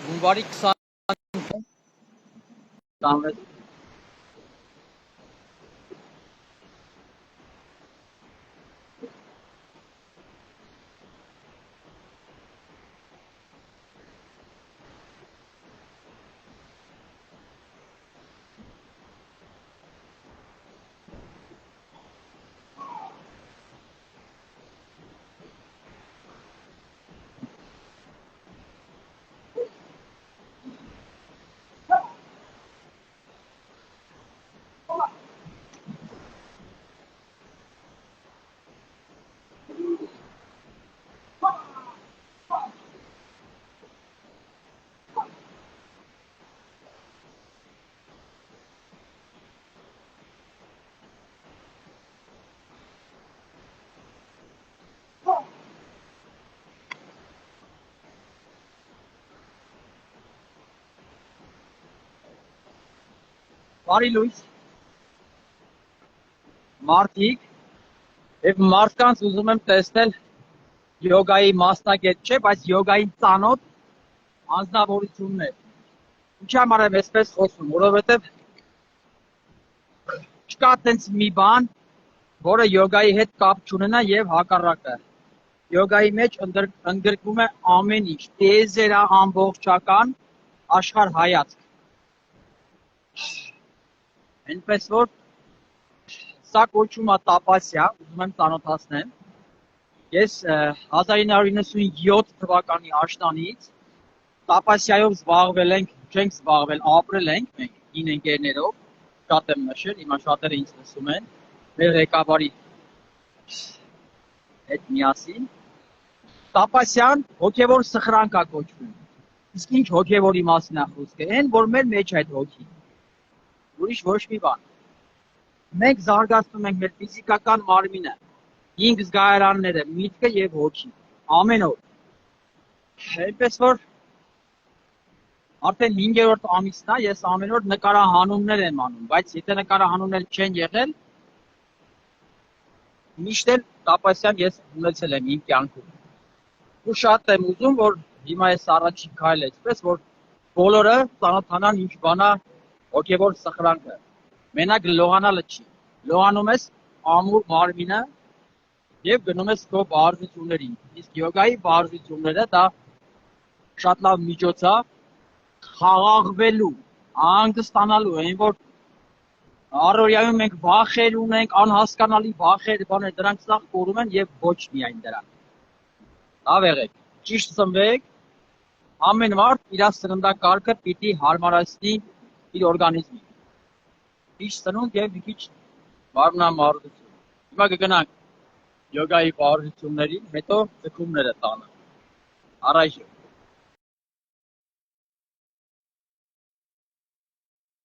Հունվարի 26 Բարի լույս, մարդիկ, և մարդկանց ուզում եմ տեսնել յոգայի մասնագետ չէ, բայց յոգային ծանոթ անձնավորություններ։ Ինչի համար եմ այսպես խոսում, որովհետև չկա տենց մի բան, որը յոգայի հետ կապ չունենա և հակառակը։ Յոգայի մեջ ընդգրկվում է ամեն ինչ, տիեզերաամբողջական աշխարհայացք։ Այնպես որ սա կոչվում է տապասիա, ուզում եմ ծանոթացնեմ։ Ես 1997 թվականի աշնանից տապասիայով զբաղվել չենք զբաղվել, ապրել ենք մենք 9 ընկերներով, շատ եմ նշել, հիմա շատերը ինձ լսում են, մեր ղեկավարի հետ միասին։ Տապասիան հոգևոր սխրանք է կոչվում։ Իսկ ինչ հոգևորի մասին է խոսքը, այն որ մեր մեջ այդ հոգին։ Ուրիշ ոչ մի բան։ Մենք զարգացնում ենք մեր ֆիզիկական մարմինը, 5 զգայարանները, միտքը և հոգին, ամեն օր։ Այնպես որ արդեն 5-րդ ամիսն է, ես ամեն օր նկարահանումներ եմ անում, բայց եթե նկարահանումներ չեն եղել, միշտ էլ տապասիան ես ունեցել եմ իմ կյանքում։ Ու շատ եմ ուզում, որ հիմա ես առաջին քայլը այսպես, որ բոլորը ծանոթանան ինչ բան է հոգևոր սխրանքը։ Մենակ լողանալը չի։ Լողանում ես ամուր մարմինը և գնում ես քո բարդություններին։ Իսկ յոգայի բարդությունները դա շատ լավ միջոց է խաղաղվելու, ահանգստանալու, այն որ առօրյայում մենք վախեր ունենք, անհասկանալի վախեր, բաներ, դրանք սաղ կորում են և ոչ միայն դրանք։ Լավ եղեք, ճիշտ սնվեք, ամեն մարդ իր սննդակարգը պիտի հարմարացնի իր օրգանիզմին։ Ճիշտ սնունդ և մի քիչ մարմնամարզություն։ Հիմա կգնանք յոգայի բարդություններին, հետո ձգումները տանը։ Առայժմ